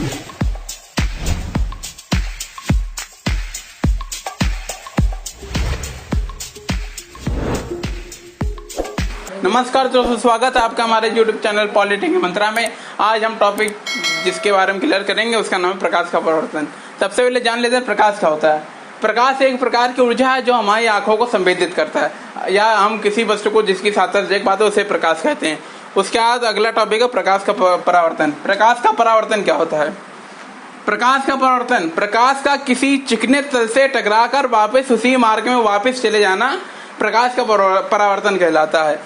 नमस्कार दोस्तों, स्वागत है आपका हमारे YouTube चैनल पॉलिटिक्स मंत्रा में। आज हम टॉपिक जिसके बारे में क्लियर करेंगे उसका नाम है प्रकाश का परावर्तन। सबसे पहले जान लेते हैं प्रकाश क्या होता है। प्रकाश एक प्रकार की ऊर्जा है जो हमारी आंखों को संवेदित करता है, या हम किसी वस्तु को जिसकी सापेक्ष देख पाते हैं उसे प्रकाश कहते हैं। उसके बाद अगला टॉपिक है प्रकाश का परावर्तन। प्रकाश का परावर्तन क्या होता है? प्रकाश का परावर्तन प्रकाश का किसी चिकने तल से टकराकर वापस उसी मार्ग में वापस चले जाना प्रकाश का परावर्तन कहलाता है।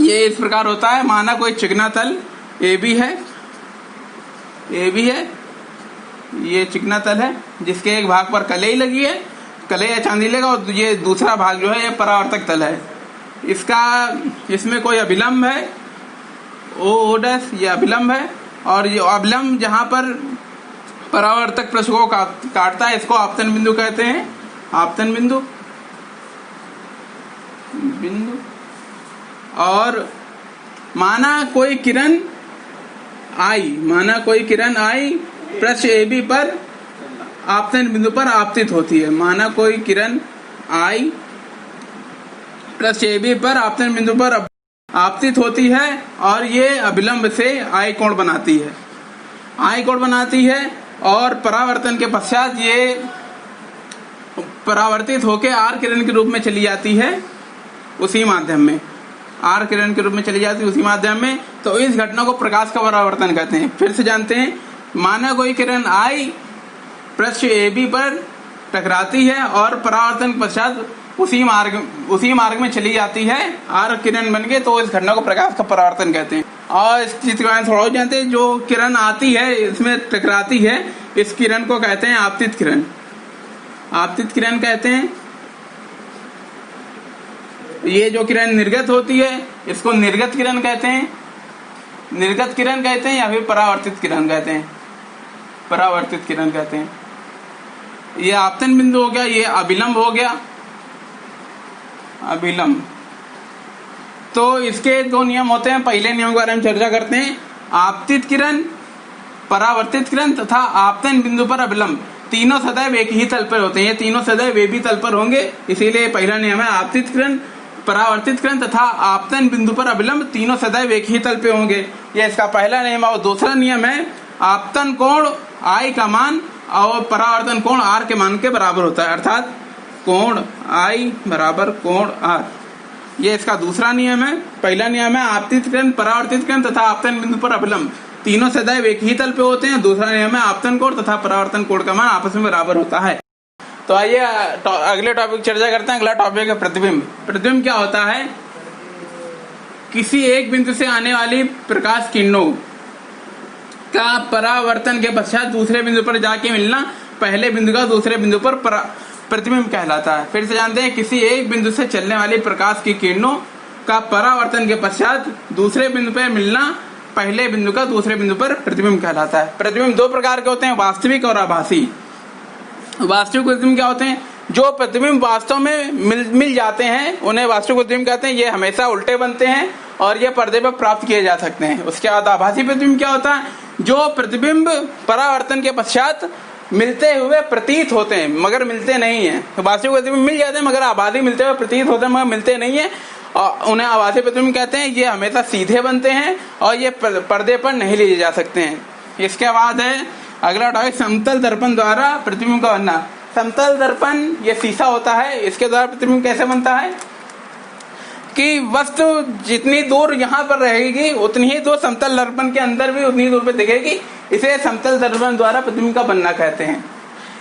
ये इस प्रकार होता है, माना कोई चिकना तल ए बी है, ये चिकना तल है जिसके एक भाग पर कलई लगी है, कलई या चांदी लगा, और ये दूसरा भाग जो है ये परावर्तक तल है। इसमें कोई अभिलंब है ओ डैश, ये अभिलंब है, और ये अभिलंब जहां पर परावर्तक पृष्ठ को काटता है इसको आपतन बिंदु कहते हैं। आपतन बिंदु और माना कोई किरण आई पृष्ठ ए बी पर आपतन बिंदु पर आपतित होती है। माना कोई किरण आई पृष्ठ ए बी पर आपतन बिंदु पर आपतित होती है और ये अभिलंब से आई कोण बनाती है और परावर्तन के पश्चात ये परावर्तित होकर आर किरण के रूप में चली जाती है उसी माध्यम में। आर किरण के रूप में चली जाती है उसी माध्यम में, तो इस घटना को प्रकाश का परावर्तन कहते हैं। फिर से जानते हैं, माना कोई किरण आई पृष्ठ ए बी पर टकराती है और परावर्तन के पश्चात उसी मार्ग में चली जाती है आर किरण बन के, तो इस घटना को प्रकाश का परावर्तन कहते हैं। और इस चित्र के बारे में थोड़ा और जानते हैं, जो किरण आती है इसमें टकराती है, इस किरण को कहते हैं आपतित किरण। आपतित किरण कहते हैं। ये जो किरण निर्गत होती है इसको निर्गत किरण कहते हैं, या फिर परावर्तित किरण कहते हैं। ये आपतन बिंदु हो गया, ये अभिलंब हो गया, अभिलंब। तो इसके दो नियम होते हैं। पहले नियम के बारे में चर्चा करते हैं। आपतित किरण, परावर्तित किरण तथा आपतन बिंदु पर अभिलंब, तीनों सदैव एक ही तल पर होते हैं। ये तीनों सदैव एक ही तल पर होंगे, इसीलिए पहला नियम है आपतित किरण, परावर्तित किरण तथा आपतन बिंदु पर अभिलंब तीनों सदैव एक ही तल पे होंगे। ये इसका पहला नियम है। और दूसरा नियम है आपतन कोण आई का मान और परावर्तन कोण आर के मान के बराबर होता है, अर्थात कोण आई बराबर कोण आर। ये इसका दूसरा नियम है। पहला नियम है आपतित किरण, परावर्तित किरण तथा आपतन बिंदु पर अभिलंब तीनों सदैव एक ही तल पे होते हैं। दूसरा नियम है आपतन कोण तथा परावर्तन कोण का मान आपस में बराबर होता है। तो आइए अगले टॉपिक चर्चा करते हैं। अगला टॉपिक है प्रतिबिंब। प्रतिबिंब क्या होता है? किसी एक बिंदु से आने वाली प्रकाश किरणों का परावर्तन के पश्चात दूसरे बिंदु पर जाके मिलना पहले बिंदु का दूसरे बिंदु पर प्रतिबिंब कहलाता है। फिर से जानते हैं, किसी एक बिंदु से चलने वाली प्रकाश की किरणों का परावर्तन के पश्चात दूसरे बिंदु पर मिलना पहले बिंदु का दूसरे बिंदु पर प्रतिबिंब कहलाता है। प्रतिबिंब दो प्रकार के होते हैं, वास्तविक और आभासी। वास्तविक प्रतिबिंब क्या होते हैं? जो प्रतिबिंब वास्तव में मिल जाते हैं उन्हें वास्तविक प्रतिबिंब कहते हैं। ये हमेशा उल्टे बनते हैं और ये पर्दे पर प्राप्त किए जा सकते हैं। उसके बाद आभासी प्रतिबिंब क्या होता है? जो प्रतिबिंब परावर्तन के पश्चात मिलते हुए प्रतीत होते हैं मगर मिलते नहीं है। वास्तविक प्रतिबिंब मिल जाते हैं मगर आभासी मिलते हुए प्रतीत होते हैं मगर मिलते नहीं है, और उन्हें आभासी प्रतिबिंब कहते हैं। ये हमेशा सीधे बनते हैं और ये पर्दे पर नहीं लिए जा सकते हैं। इसके बाद है अगला टॉपिक, समतल दर्पण द्वारा प्रतिबिंब का बनना। समतल दर्पण ये शीशा होता है, इसके द्वारा प्रतिबिंब कैसे बनता है कि वस्तु जितनी दूर यहाँ पर रहेगी उतनी ही दूर समतल दर्पण के अंदर भी उतनी दूर पे दिखेगी, इसे समतल दर्पण द्वारा प्रतिबिंब का बनना कहते हैं।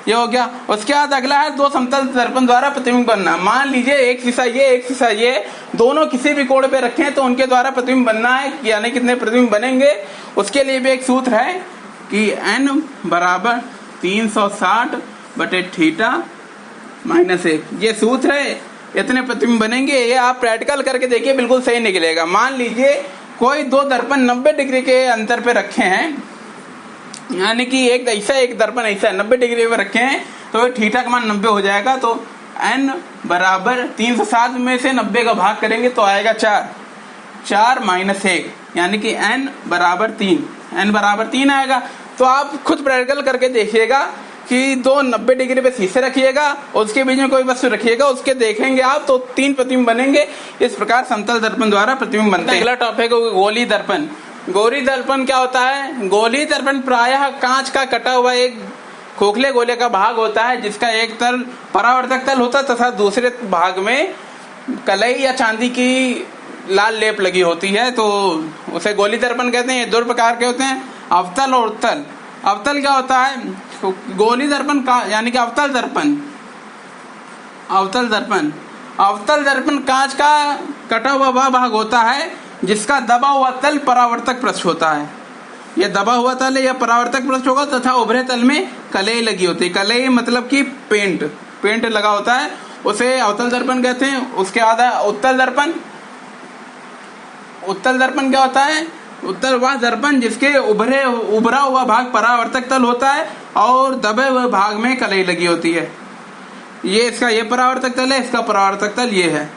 ये हो गया। उसके बाद अगला है दो समतल दर्पण द्वारा प्रतिबिंब बनना। मान लीजिए एक शीशा ये दोनों किसी भी कोण पे रखें तो उनके द्वारा प्रतिबिंब बनना है, यानी कितने प्रतिबिंब बनेंगे। उसके लिए भी एक सूत्र है कि n बराबर 360/θ-1, ये सूत्र है। इतने प्रतिबिंब बनेंगे, ये आप प्रैक्टिकल करके देखिए, बिल्कुल सही निकलेगा। मान लीजिए कोई दो दर्पण 90 डिग्री के अंतर पे रखे हैं, यानी कि एक ऐसा एक दर्पण ऐसा 90 डिग्री पे रखे हैं, तो थीटा का मान 90 हो जाएगा। तो n बराबर 360 में से 90 का भाग करेंगे तो आएगा 4 -1, यानी कि n बराबर 3 आएगा। तो आप खुद प्रैक्टिकल करके देखिएगा कि दो 90 डिग्री पे शीशे रखिएगा और उसके बीच में कोई वस्तु रखिएगा, उसके देखेंगे आप तो 3 प्रतिबिंब बनेंगे। इस प्रकार समतल दर्पण द्वारा प्रतिबिंब बनते हैं। अगला टॉपिक है गोली दर्पण। गोली दर्पण क्या होता है? गोली दर्पण प्रायः कांच का कटा हुआ एक खोखले गोले का भाग होता है जिसका एक तल परावर्तक तल होता है तथा दूसरे भाग में कलई या चांदी की लाल लेप लगी होती है, तो उसे गोली दर्पण कहते हैं। ये 2 प्रकार के होते हैं, अवतल और उत्तल। अवतल क्या होता है? गोली दर्पण का यानी कि अवतल दर्पण। अवतल दर्पण, अवतल दर्पण कांच का कटा हुआ वह भाग होता है जिसका दबा हुआ तल परावर्तक पृष्ठ होता है। यह दबा हुआ तल या परावर्तक पृष्ठ होगा तथा उभरे तल में कलई लगी होती है। कलई मतलब कि पेंट लगा होता है, उसे अवतल दर्पण कहते हैं। उसके बाद उत्तल दर्पण। उत्तल दर्पण क्या होता है? उत्तल वह दर्पण जिसके उभरा हुआ भाग परावर्तक तल होता है और दबे हुए भाग में कलई लगी होती है। ये परावर्तक तल है, इसका परावर्तक तल ये है।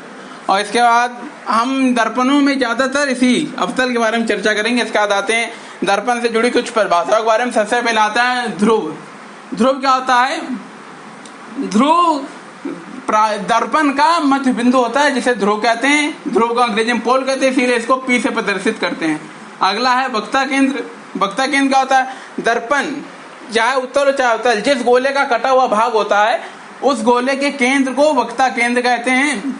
और इसके बाद हम दर्पणों में ज्यादातर इसी अवतल के बारे में चर्चा करेंगे। इसके बाद आते हैं दर्पण से जुड़ी कुछ परिभाषाओं के बारे में। सबसे पहले आता है ध्रुव। ध्रुव क्या होता है? ध्रुव दर्पण का मध्य बिंदु होता है जिसे ध्रुव कहते हैं। ध्रुव को अंग्रेजी में पोल कहते हैं, इसीलिए इसको पी से प्रदर्शित करते हैं। अगला है वक्ता केंद्र। वक्ता केंद्र क्या होता है? दर्पण चाहे उत्तल चाहे अवतल जिस गोले का कटा हुआ भाग होता है उस गोले के केंद्र को वक्ता केंद्र कहते हैं।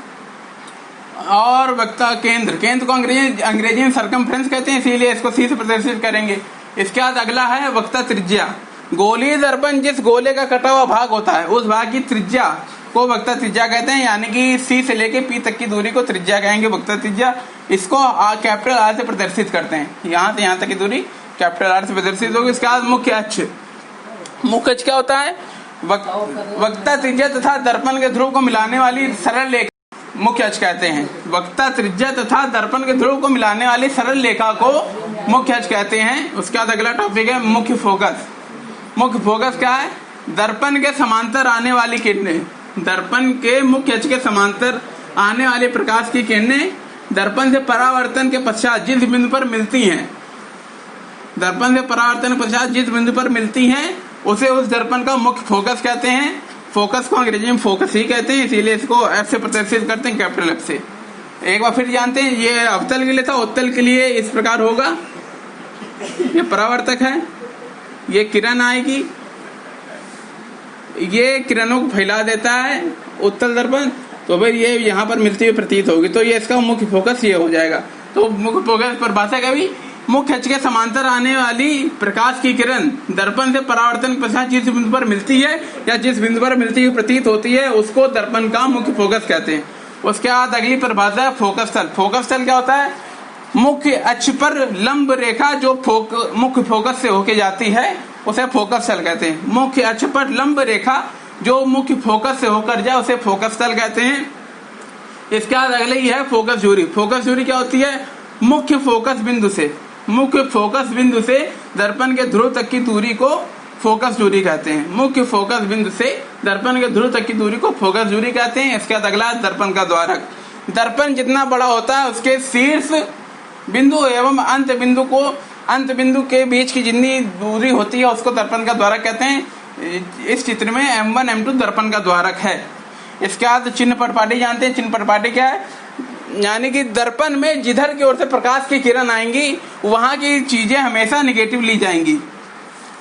और वक्ता केंद्र को अंग्रेजी में सरकमफ्रेंस कहते हैं, इसीलिए इसको सी से प्रदर्शित करेंगे। इसके बाद अगला है वक्ता त्रिज्या। गोलीय दर्पण जिस गोले का कटा हुआ भाग होता है उस भाग की त्रिज्या को वक्ता त्रिज्या कहते हैं, यानी कि सी से लेके पी तक की दूरी को त्रिज्या कहेंगे, वक्ता त्रिज्या। इसको कैपिटल आर से प्रदर्शित करते हैं। यहाँ से यहाँ तक की दूरी कैपिटल आर से प्रदर्शित होगी। इसके बाद मुख्य अक्ष। मुख्य अक्ष क्या होता है? वक्ता त्रिज्या तथा दर्पण के ध्रुव को मिलाने वाली सरल रेखा मुख्य अक्ष कहते हैं। वक्ता त्रिज्या तथा दर्पण के ध्रुव को मिलाने वाली सरल रेखा को मुख्य अक्ष कहते हैं। उसके बाद अगला टॉपिक है मुख्य फोकस। मुख्य फोकस क्या है? दर्पण के समांतर आने वाली किरणें। दर्पण के मुख्य अक्ष के समांतर आने वाले प्रकाश की किरणें दर्पण से परावर्तन के पश्चात जिस बिंदु पर मिलती हैं, दर्पण से परावर्तन के पश्चात जिस बिंदु पर मिलती हैं उसे उस दर्पण का मुख्य फोकस कहते हैं। फोकस को अंग्रेजी में फोकस ही कहते हैं, इसीलिए इसको एफ से प्रदर्शित करते हैं, कैपिटल एफ से। एक बार फिर जानते हैं, ये अवतल के लिए था, उत्तल के लिए इस प्रकार होगा। ये परावर्तक है, ये किरण आएगी, ये किरणों को फैला देता है उत्तल दर्पण, तो फिर ये यहाँ पर मिलती हुई प्रतीत होगी, तो ये इसका मुख्य फोकस ये हो जाएगा। तो मुख्य फोकस परिभाषा का भी मुख्य अक्ष के समांतर आने वाली प्रकाश की किरण दर्पण से परावर्तन के पश्चात जिस बिंदु पर मिलती है या जिस बिंदु पर मिलती हुई प्रतीत होती है उसको दर्पण का मुख्य फोकस कहते हैं। उसके बाद अगली परिभाषा है फोकस तल। फोकस तल क्या होता है? मुख्य अक्ष पर लंब रेखा जो मुख्य फोकस से होके जाती है उसे फोकस तल कहते हैं। मुख्य अक्ष पर लंब रेखा जो मुख्य फोकस से होकर जाए उसे फोकस तल कहते हैं। इसके बाद अगले ही है फोकस दूरी। फोकस दूरी क्या होती है? मुख्य फोकस बिंदु से दर्पण के ध्रुव तक की दूरी को फोकस दूरी कहते हैं। मुख्य फोकस बिंदु से दर्पण के ध्रुव तक की दूरी को फोकस दूरी कहते हैं। इसके बाद अगला दर्पण का द्वारक। दर्पण जितना बड़ा होता है उसके शीर्ष बिंदु एवं अंत बिंदु के बीच की जितनी दूरी होती है उसको दर्पण का द्वारक कहते हैं। इस चित्र में M1 M2 दर्पण का द्वारक है। इसके बाद चिन्ह परिपाटी जानते हैं। चिन्ह परिपाटी क्या है? यानी कि दर्पण में जिधर की ओर से प्रकाश की किरण आएंगी वहां की चीजें हमेशा निगेटिव ली जाएंगी।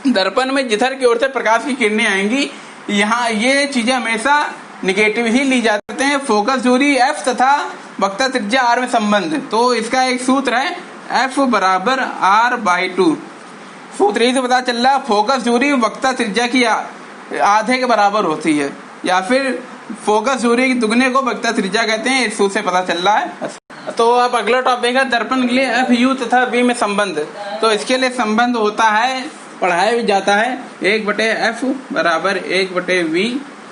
दर्पण में जिधर की ओर से प्रकाश की किरणें आएंगी यहाँ ये चीजें हमेशा निगेटिव ही ली जाते हैं। फोकस दूरी F तथा वक्ता त्रिज्या R में संबंध, तो इसका एक सूत्र है F बराबर R/2। सूत्र यही से पता चल रहा है फोकस दूरी वक्ता त्रिज्या की आधे के बराबर होती है, या फिर फोकस दूरी की दुगने को वक्ता त्रिज्या कहते हैं। इस सूत्र से पता चल रहा है। तो अब अगला टॉपिक है दर्पण के लिए F U तथा V में संबंध। तो इसके लिए संबंध होता है, पढ़ाया भी जाता है, 1/F बराबर 1/V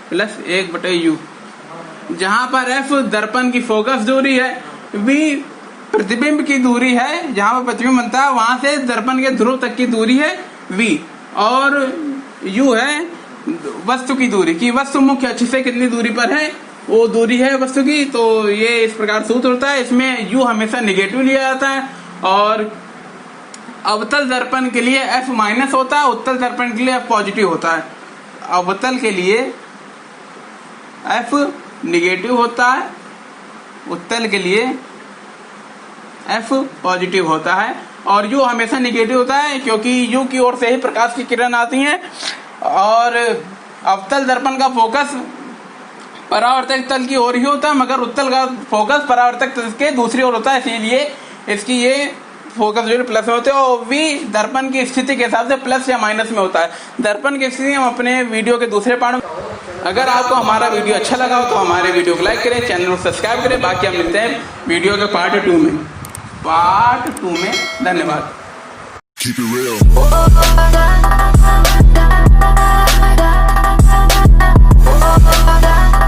प्लस 1/U। जहां पर F दर्पण की फोकस दूरी है, V प्रतिबिंब की दूरी है, जहां पर प्रतिबिंब बनता है वहां से दर्पण के ध्रुव तक की दूरी है V, और U है वस्तु की दूरी की वस्तु मुख्य अक्ष से कितनी दूरी पर है वो दूरी है वस्तु की। तो ये इस प्रकार सूत्र होता है। इसमें U हमेशा निगेटिव लिया जाता है और अवतल दर्पण के लिए F माइनस होता है, उत्तल दर्पण के लिए F पॉजिटिव होता है। अवतल के लिए F निगेटिव होता है, उत्तल के लिए F पॉजिटिव होता है। और U हमेशा निगेटिव होता है क्योंकि U की ओर से ही प्रकाश की किरण आती हैं और अवतल दर्पण का फोकस परावर्तक तल की ओर ही होता है, मगर उत्तल का फोकस परावर्तक तल के दूसरी ओर होता है, इसीलिए इसकी ये फोकस जो है प्लस में होते हैं। और V दर्पण की स्थिति के हिसाब से प्लस या माइनस में होता है। दर्पण की स्थिति हम अपने वीडियो के दूसरे पार्ट में। अगर आपको हमारा वीडियो अच्छा लगा हो तो हमारे वीडियो को लाइक करें, चैनल को सब्सक्राइब करें। बाकी हम मिलते हैं वीडियो के पार्ट 2 में। धन्यवाद। Keep it real.